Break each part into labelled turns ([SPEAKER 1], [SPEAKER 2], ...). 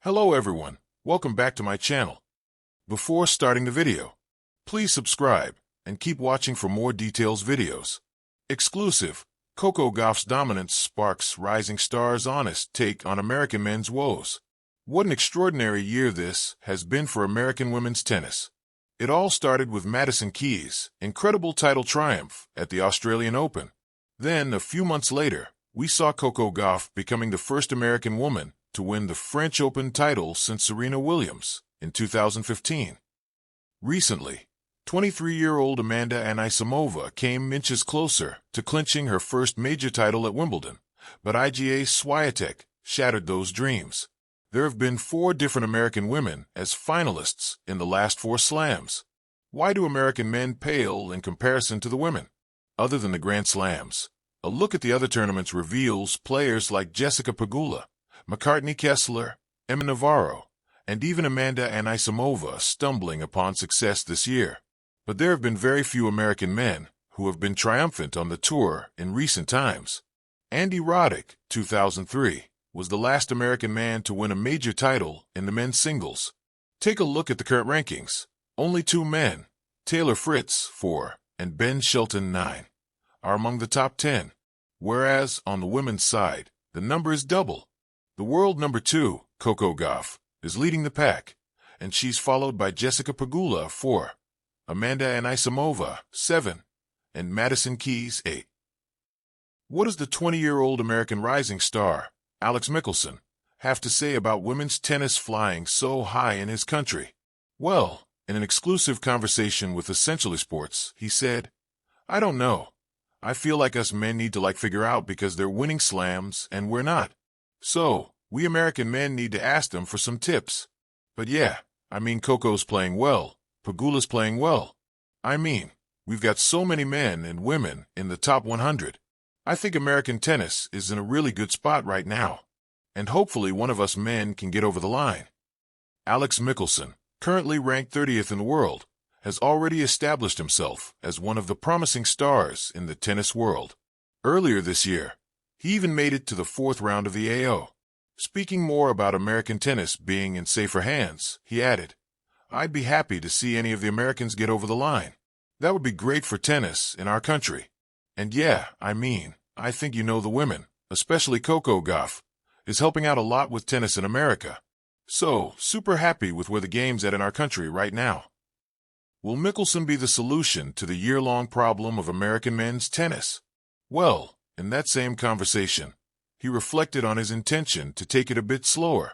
[SPEAKER 1] Hello everyone, welcome back to my channel. Before starting the video, please subscribe and keep watching for more details videos. Exclusive, Coco Gauff's dominance sparks rising stars' honest take on American men's woes. What an extraordinary year this has been for American women's tennis. It all started with Madison Keys' incredible title triumph at the Australian Open. Then, a few months later, we saw Coco Gauff becoming the first American woman to win the French Open title since Serena Williams in 2015. Recently, 23-year-old Amanda Anisimova came inches closer to clinching her first major title at Wimbledon, but Iga Swiatek shattered those dreams. There have been 4 different American women as finalists in the last 4 slams. Why do American men pale in comparison to the women? Other than the Grand Slams, a look at the other tournaments reveals players like Jessica Pegula, McCartney Kessler, Emma Navarro, and even Amanda Anisimova stumbling upon success this year. But there have been very few American men who have been triumphant on the tour in recent times. Andy Roddick, 2003, was the last American man to win a major title in the men's singles. Take a look at the current rankings. Only 2 men, Taylor Fritz, 4, and Ben Shelton, 9, are among the top 10, whereas on the women's side, the number is double. The world number 2, Coco Gauff, is leading the pack, and she's followed by Jessica Pegula, 4, Amanda Anisimova, 7, and Madison Keys, 8. What does the 20-year-old American rising star, Alex Michelson, have to say about women's tennis flying so high in his country? Well, in an exclusive conversation with Essentially Sports, he said, "I don't know. I feel like us men need to figure out because they're winning slams and we're not. So, we American men need to ask them for some tips. But yeah, Coco's playing well, Pegula's playing well. We've got so many men and women in the top 100. I think American tennis is in a really good spot right now. And hopefully one of us men can get over the line." Alex Michelson, currently ranked 30th in the world, has already established himself as one of the promising stars in the tennis world. Earlier this year, he even made it to the 4th round of the AO. Speaking more about American tennis being in safer hands, he added, "I'd be happy to see any of the Americans get over the line. That would be great for tennis in our country. And yeah, I think the women, especially Coco Gauff, is helping out a lot with tennis in America. So, super happy with where the game's at in our country right now." Will Michelson be the solution to the year-long problem of American men's tennis? Well, in that same conversation, he reflected on his intention to take it a bit slower.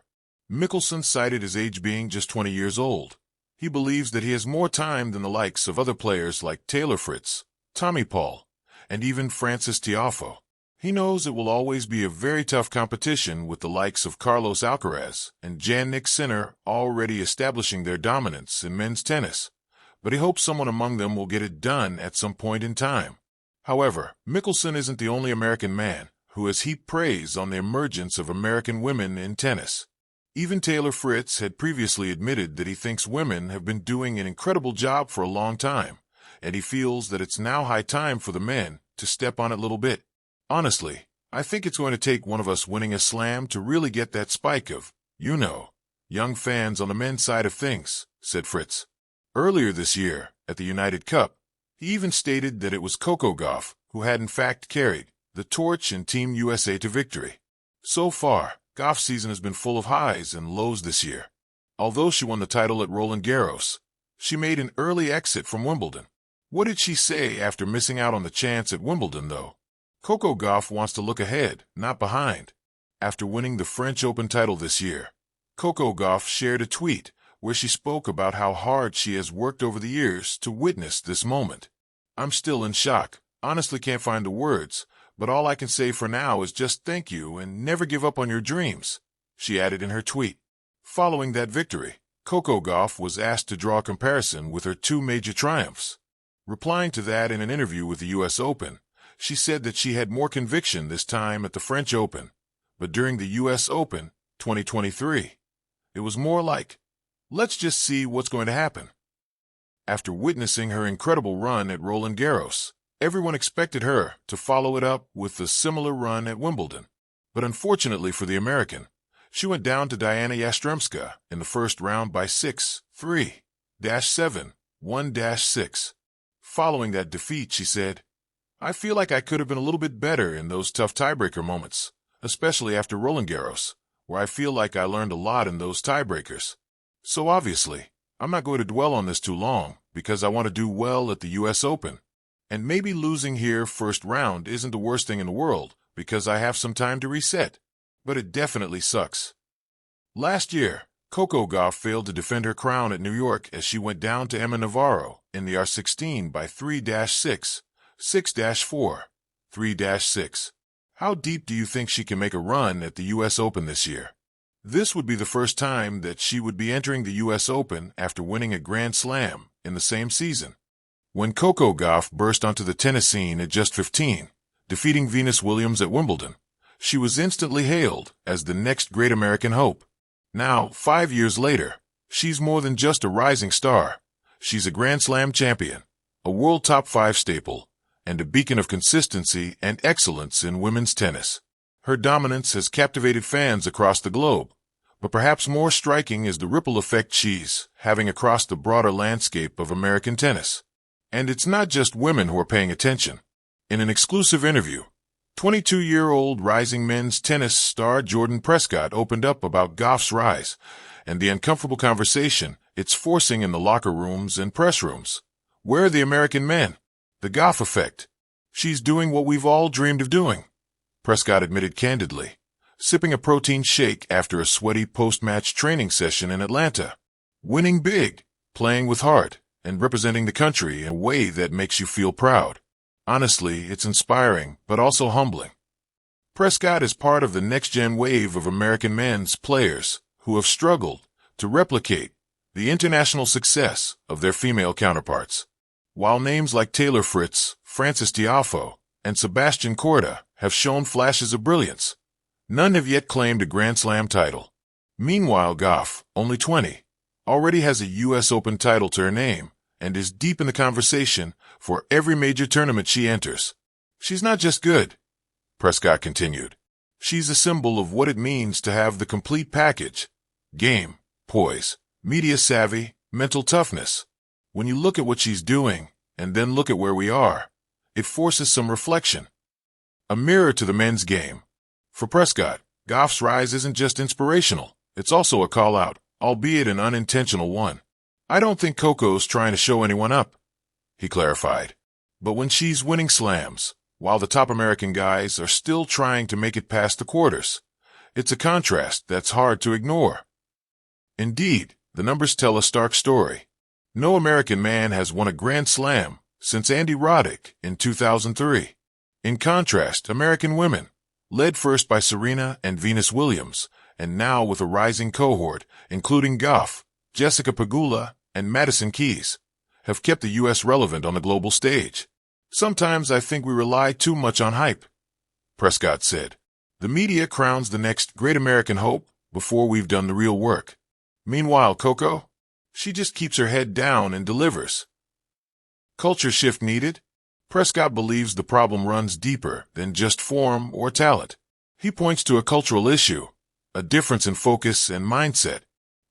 [SPEAKER 1] Michelson cited his age being just 20 years old. He believes that he has more time than the likes of other players like Taylor Fritz, Tommy Paul, and even Frances Tiafoe. He knows it will always be a very tough competition with the likes of Carlos Alcaraz and Jannik Sinner already establishing their dominance in men's tennis, but he hopes someone among them will get it done at some point in time. However, Michelson isn't the only American man who has heaped praise on the emergence of American women in tennis. Even Taylor Fritz had previously admitted that he thinks women have been doing an incredible job for a long time, and he feels that it's now high time for the men to step on it a little bit. "Honestly, I think it's going to take one of us winning a slam to really get that spike of, young fans on the men's side of things," said Fritz. Earlier this year, at the United Cup, he even stated that it was Coco Gauff who had in fact carried the torch in Team USA to victory. So far, Gauff's season has been full of highs and lows this year. Although she won the title at Roland Garros, she made an early exit from Wimbledon. What did she say after missing out on the chance at Wimbledon, though? Coco Gauff wants to look ahead, not behind. After winning the French Open title this year, Coco Gauff shared a tweet where she spoke about how hard she has worked over the years to witness this moment. "I'm still in shock. Honestly can't find the words, but all I can say for now is just thank you and never give up on your dreams," she added in her tweet. Following that victory, Coco Gauff was asked to draw a comparison with her 2 major triumphs. Replying to that in an interview with the US Open, she said that she had more conviction this time at the French Open, but during the US Open 2023, it was more like, "Let's just see what's going to happen." After witnessing her incredible run at Roland Garros, everyone expected her to follow it up with a similar run at Wimbledon. But unfortunately for the American, She went down to Diana Yastremska in the first round by 6-3-7, 1-6. Following that defeat, she said, "I feel like I could have been a little bit better in those tough tiebreaker moments, especially after Roland Garros, where I feel like I learned a lot in those tiebreakers. So obviously, I'm not going to dwell on this too long because I want to do well at the U.S. Open. And maybe losing here first round isn't the worst thing in the world because I have some time to reset. But it definitely sucks." Last year, Coco Gauff failed to defend her crown at New York as she went down to Emma Navarro in the R16 by 3-6, 6-4, 3-6. How deep do you think she can make a run at the U.S. Open this year? This would be the first time that she would be entering the U.S. Open after winning a Grand Slam in the same season. When Coco Gauff burst onto the tennis scene at just 15, defeating Venus Williams at Wimbledon, she was instantly hailed as the next great American hope. Now, 5 years later, she's more than just a rising star. She's a Grand Slam champion, a world top 5 staple, and a beacon of consistency and excellence in women's tennis. Her dominance has captivated fans across the globe, but perhaps more striking is the ripple effect she's having across the broader landscape of American tennis. And it's not just women who are paying attention. In an exclusive interview, 22-year-old rising men's tennis star Jordan Prescott opened up about Gauff's rise and the uncomfortable conversation it's forcing in the locker rooms and press rooms. Where are the American men? The Gauff effect. She's doing what we've all dreamed of doing, Prescott admitted candidly, sipping a protein shake after a sweaty post-match training session in Atlanta. Winning big, playing with heart, and representing the country in a way that makes you feel proud. Honestly, it's inspiring, but also humbling. Prescott is part of the next-gen wave of American men's players who have struggled to replicate the international success of their female counterparts. While names like Taylor Fritz, Frances Tiafoe, and Sebastian Korda have shown flashes of brilliance, none have yet claimed a Grand Slam title. Meanwhile, Gauff, only 20, already has a U.S. Open title to her name and is deep in the conversation for every major tournament she enters. She's not just good, Prescott continued. She's a symbol of what it means to have the complete package: game, poise, media savvy, mental toughness. When you look at what she's doing and then look at where we are, it forces some reflection. A mirror to the men's game. For Prescott, Gauff's rise isn't just inspirational, it's also a call-out, albeit an unintentional one. "I don't think Coco's trying to show anyone up," he clarified. "But when she's winning slams, while the top American guys are still trying to make it past the quarters, it's a contrast that's hard to ignore." Indeed, the numbers tell a stark story. No American man has won a Grand Slam since Andy Roddick in 2003. In contrast, American women, led first by Serena and Venus Williams, and now with a rising cohort, including Gauff, Jessica Pegula, and Madison Keys, have kept the U.S. relevant on the global stage. "Sometimes I think we rely too much on hype," Prescott said. "The media crowns the next great American hope before we've done the real work. Meanwhile, Coco, she just keeps her head down and delivers." Culture shift needed? Prescott believes the problem runs deeper than just form or talent. He points to a cultural issue, a difference in focus and mindset.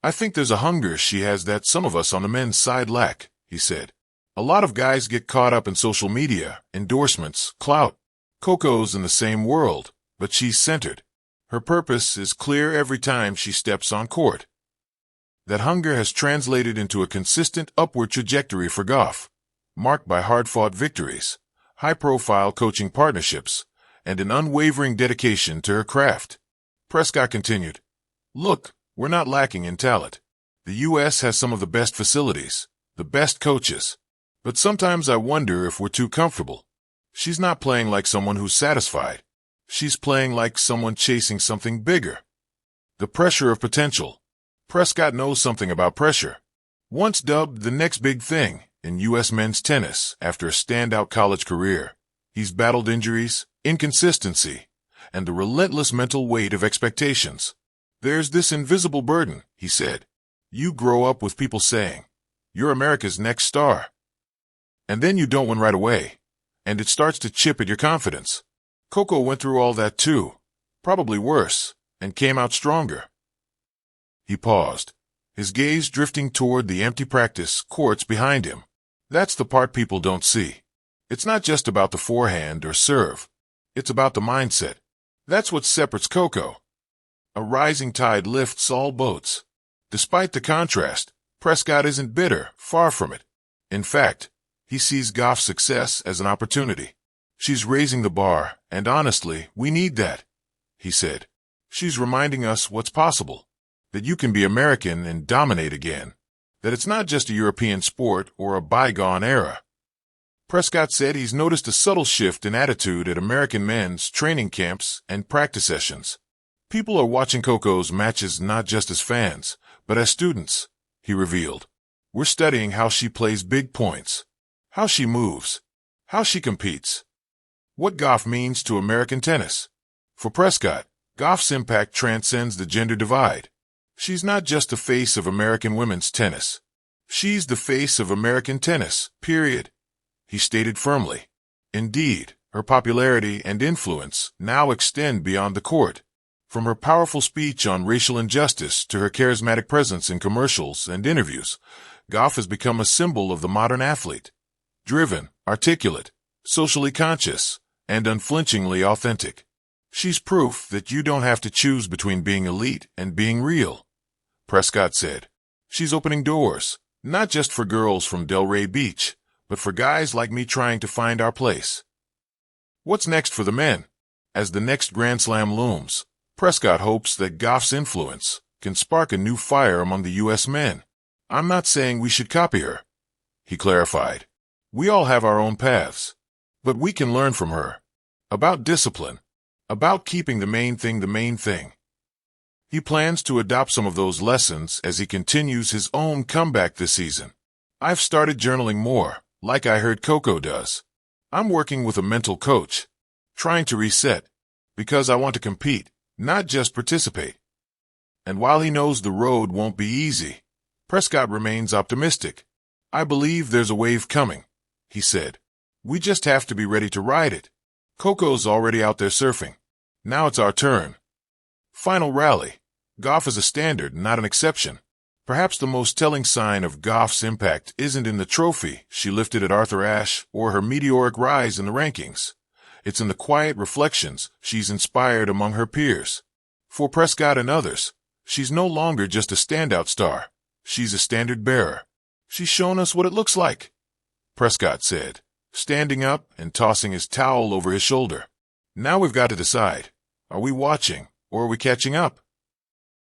[SPEAKER 1] "I think there's a hunger she has that some of us on the men's side lack," he said. "A lot of guys get caught up in social media, endorsements, clout. Coco's in the same world, but she's centered. Her purpose is clear every time she steps on court." That hunger has translated into a consistent upward trajectory for Gauff, marked by hard-fought victories, high-profile coaching partnerships, and an unwavering dedication to her craft. Prescott continued, "Look, we're not lacking in talent. The U.S. has some of the best facilities, the best coaches. But sometimes I wonder if we're too comfortable. She's not playing like someone who's satisfied. She's playing like someone chasing something bigger. The pressure of potential. Prescott knows something about pressure. Once dubbed the next big thing in U.S. men's tennis after a standout college career, he's battled injuries, inconsistency, and the relentless mental weight of expectations. "There's this invisible burden," he said. "You grow up with people saying, 'You're America's next star.' And then you don't win right away, and it starts to chip at your confidence. Coco went through all that too, probably worse, and came out stronger. He paused, his gaze drifting toward the empty practice courts behind him. That's the part people don't see. It's not just about the forehand or serve. It's about the mindset. That's what separates Coco. A rising tide lifts all boats. Despite the contrast, Prescott isn't bitter, far from it. In fact, he sees Gauff's success as an opportunity. She's raising the bar, and honestly, we need that, he said. She's reminding us what's possible, that you can be American and dominate again, that it's not just a European sport or a bygone era. Prescott said he's noticed a subtle shift in attitude at American men's training camps and practice sessions. People are watching Coco's matches not just as fans, but as students, he revealed. We're studying how she plays big points, how she moves, how she competes, what Gauff means to American tennis. For Prescott, Gauff's impact transcends the gender divide. She's not just the face of American women's tennis. She's the face of American tennis, period, he stated firmly. Indeed, her popularity and influence now extend beyond the court. From her powerful speech on racial injustice to her charismatic presence in commercials and interviews, Gauff has become a symbol of the modern athlete. Driven, articulate, socially conscious, and unflinchingly authentic. She's proof that you don't have to choose between being elite and being real, Prescott said. She's opening doors, not just for girls from Delray Beach, but for guys like me trying to find our place. What's next for the men? As the next Grand Slam looms, Prescott hopes that Gauff's influence can spark a new fire among the U.S. men. I'm not saying we should copy her, he clarified. We all have our own paths, but we can learn from her. About discipline, about keeping the main thing the main thing. He plans to adopt some of those lessons as he continues his own comeback this season. I've started journaling more, like I heard Coco does. I'm working with a mental coach, trying to reset, because I want to compete, not just participate. And while he knows the road won't be easy, Prescott remains optimistic. I believe there's a wave coming, he said. We just have to be ready to ride it. Coco's already out there surfing. Now it's our turn. Final rally. Gauff is a standard, not an exception. Perhaps the most telling sign of Gauff's impact isn't in the trophy she lifted at Arthur Ashe or her meteoric rise in the rankings. It's in the quiet reflections she's inspired among her peers. For Prescott and others, she's no longer just a standout star. She's a standard bearer. She's shown us what it looks like, Prescott said, standing up and tossing his towel over his shoulder. Now we've got to decide. Are we watching, or are we catching up?